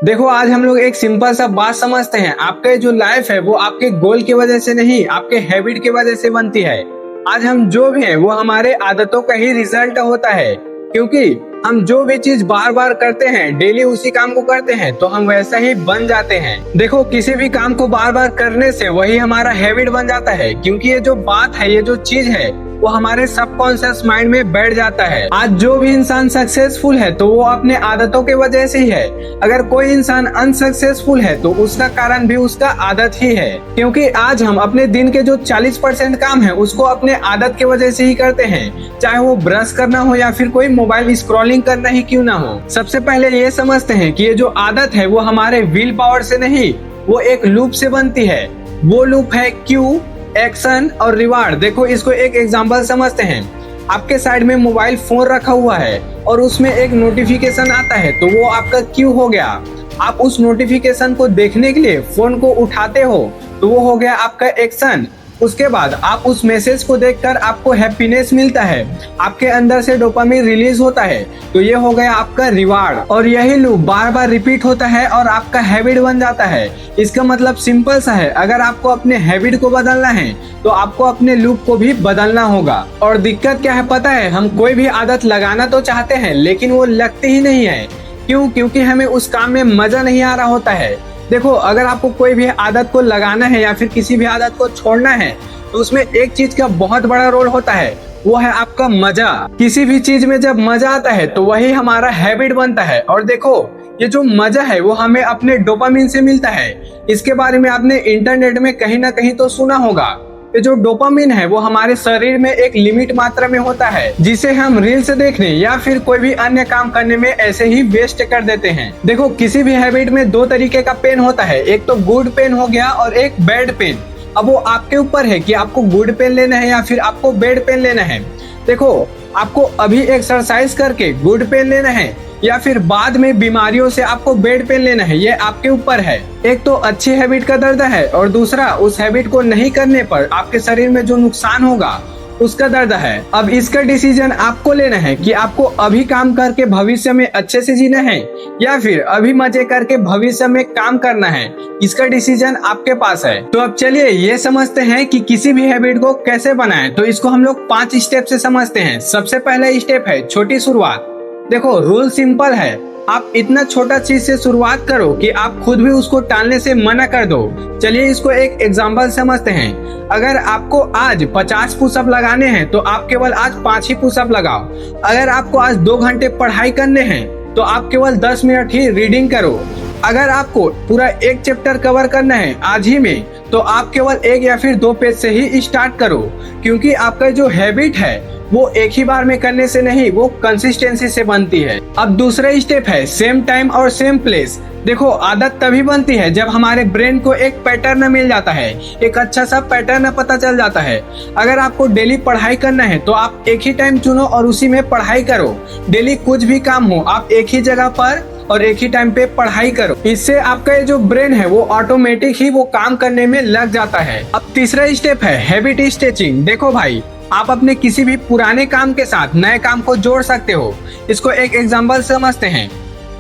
देखो, आज हम लोग एक सिंपल सा बात समझते हैं। आपका जो लाइफ है वो आपके गोल की वजह से नहीं, आपके हैबिट की वजह से बनती है। आज हम जो भी हैं वो हमारे आदतों का ही रिजल्ट होता है, क्योंकि हम जो भी चीज बार बार करते हैं, डेली उसी काम को करते हैं, तो हम वैसा ही बन जाते हैं। देखो, किसी भी काम को बार बार करने से वही हमारा हैबिट बन जाता है, क्योंकि ये जो बात है, ये जो चीज है, वो हमारे सबकॉन्शियस माइंड में बैठ जाता है। आज जो भी इंसान सक्सेसफुल है तो वो अपने आदतों के वजह से ही है। अगर कोई इंसान अनसक्सेसफुल है तो उसका कारण भी उसका आदत ही है, क्योंकि आज हम अपने दिन के जो 40% काम है उसको अपने आदत के वजह से ही करते हैं, चाहे वो ब्रश करना हो या फिर कोई मोबाइल स्क्रॉलिंग करना ही क्यों ना हो। सबसे पहले ये समझते हैं कि ये जो आदत है वो हमारे विल पावर से नहीं, वो एक लूप से बनती है। वो लूप है क्यू, एक्शन और रिवार्ड। देखो, इसको एक एग्जांपल समझते हैं। आपके साइड में मोबाइल फोन रखा हुआ है और उसमें एक नोटिफिकेशन आता है, तो वो आपका क्यू हो गया। आप उस नोटिफिकेशन को देखने के लिए फोन को उठाते हो, तो वो हो गया आपका एक्शन। उसके बाद आप उस मैसेज को देखकर आपको हैप्पीनेस मिलता है, आपके अंदर से डोपामिन रिलीज होता है, तो ये हो गया आपका रिवार्ड। और यही लूप बार बार रिपीट होता है और आपका हैबिट बन जाता है। इसका मतलब सिंपल सा है, अगर आपको अपने हैबिट को बदलना है तो आपको अपने लूप को भी बदलना होगा। और दिक्कत क्या है पता है, हम कोई भी आदत लगाना तो चाहते हैं लेकिन वो लगती ही नहीं है। क्यों? क्योंकि हमें उस काम में मजा नहीं आ रहा होता है। देखो, अगर आपको कोई भी आदत को लगाना है या फिर किसी भी आदत को छोड़ना है, तो उसमें एक चीज का बहुत बड़ा रोल होता है, वो है आपका मजा। किसी भी चीज में जब मजा आता है तो वही हमारा हैबिट बनता है। और देखो, ये जो मजा है वो हमें अपने डोपामिन से मिलता है। इसके बारे में आपने इंटरनेट में कहीं ना कहीं तो सुना होगा। ये जो डोपामिन है वो हमारे शरीर में एक लिमिट मात्रा में होता है, जिसे हम रील्स देखने या फिर कोई भी अन्य काम करने में ऐसे ही वेस्ट कर देते हैं। देखो, किसी भी हैबिट में दो तरीके का पेन होता है, एक तो गुड पेन हो गया और एक बैड पेन। अब वो आपके ऊपर है कि आपको गुड पेन लेना है या फिर आपको बैड पेन लेना है। देखो, आपको अभी एक्सरसाइज करके गुड पेन लेना है या फिर बाद में बीमारियों से आपको बेड पेन लेना है, ये आपके ऊपर है। एक तो अच्छी हैबिट का दर्द है और दूसरा उस हैबिट को नहीं करने पर आपके शरीर में जो नुकसान होगा उसका दर्द है। अब इसका डिसीजन आपको लेना है कि आपको अभी काम करके भविष्य में अच्छे से जीना है या फिर अभी मजे करके भविष्य में काम करना है। इसका डिसीजन आपके पास है। तो अब चलिए ये समझते हैं कि किसी भी हैबिट को कैसे बनाएं। तो इसको हम लोग 5 स्टेप से समझते हैं। सबसे पहला स्टेप है छोटी शुरुआत। देखो, रूल सिंपल है, आप इतना छोटा चीज से शुरुआत करो कि आप खुद भी उसको टालने से मना कर दो। चलिए इसको एक एग्जांपल समझते हैं। अगर आपको आज 50 पुशअप लगाने हैं तो आप केवल आज 5 ही पुशअप लगाओ। अगर आपको आज 2 घंटे पढ़ाई करने हैं तो आप केवल 10 मिनट ही रीडिंग करो। अगर आपको पूरा एक चैप्टर कवर करना है आज ही में, तो आप केवल 1 या फिर 2 पेज से ही स्टार्ट करो, क्योंकि आपका जो हैबिट है वो एक ही बार में करने से नहीं, वो कंसिस्टेंसी से बनती है। अब दूसरा स्टेप है सेम टाइम और सेम प्लेस। देखो, आदत तभी बनती है जब हमारे ब्रेन को एक पैटर्न मिल जाता है, एक अच्छा सा पैटर्न पता चल जाता है। अगर आपको डेली पढ़ाई करना है तो आप एक ही टाइम चुनो और उसी में पढ़ाई करो। डेली कुछ भी काम हो, आप एक ही जगह पर और एक ही टाइम पे पढ़ाई करो। इससे आपका ये जो ब्रेन है वो ऑटोमेटिक ही वो काम करने में लग जाता है। अब तीसरा स्टेप है हैबिट स्ट्रेचिंग। देखो भाई, आप अपने किसी भी पुराने काम के साथ नए काम को जोड़ सकते हो। इसको एक एग्जांपल समझते हैं।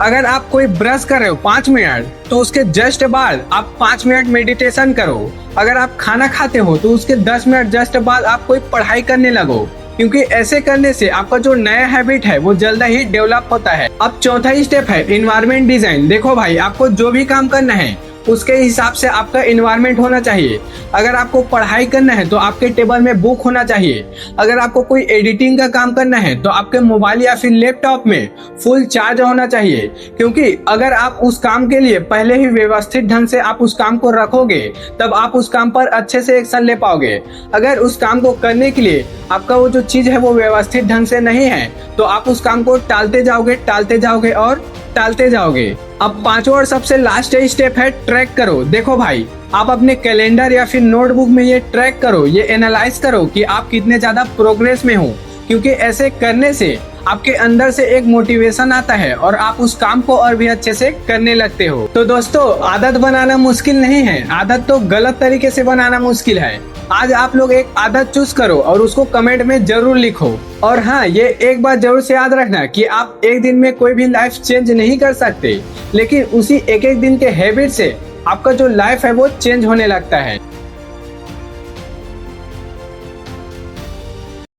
अगर आप कोई ब्रश कर रहे हो 5 मिनट, तो उसके जस्ट बाद आप 5 मिनट मेडिटेशन करो। अगर आप खाना खाते हो तो उसके 10 मिनट जस्ट बाद आप कोई पढ़ाई करने लगो, क्योंकि ऐसे करने से आपका जो नया हैबिट है वो जल्द ही डेवलप होता है। अब चौथा स्टेप है इन्वायरमेंट डिजाइन। देखो भाई, आपको जो भी काम करना है उसके हिसाब से आपका इन्वायरमेंट होना चाहिए। अगर आपको पढ़ाई करना है तो आपके टेबल में बुक होना चाहिए। अगर आपको कोई एडिटिंग का काम करना है तो आपके मोबाइल या फिर लैपटॉप में फुल चार्ज होना चाहिए, क्योंकि अगर आप उस काम के लिए पहले ही व्यवस्थित ढंग से आप उस काम को रखोगे तब आप उस काम पर अच्छे से एक्शन ले पाओगे। अगर उस काम को करने के लिए आपका वो जो चीज है वो व्यवस्थित ढंग से नहीं है तो आप उस काम को टालते जाओगे और टालते जाओगे। अब पांचवा और सबसे लास्ट स्टेप है ट्रैक करो। देखो भाई, आप अपने कैलेंडर या फिर नोटबुक में ये ट्रैक करो, ये एनालाइज करो कि आप कितने ज्यादा प्रोग्रेस में हो, क्योंकि ऐसे करने से आपके अंदर से एक मोटिवेशन आता है और आप उस काम को और भी अच्छे से करने लगते हो। तो दोस्तों, आदत बनाना मुश्किल नहीं है, आदत तो गलत तरीके से बनाना मुश्किल है। आज आप लोग एक आदत चूज करो और उसको कमेंट में जरूर लिखो। और हाँ, ये एक बात जरूर से याद रखना कि आप एक दिन में कोई भी लाइफ चेंज नहीं कर सकते, लेकिन उसी एक एक दिन के हैबिट से आपका जो लाइफ है वो चेंज होने लगता है।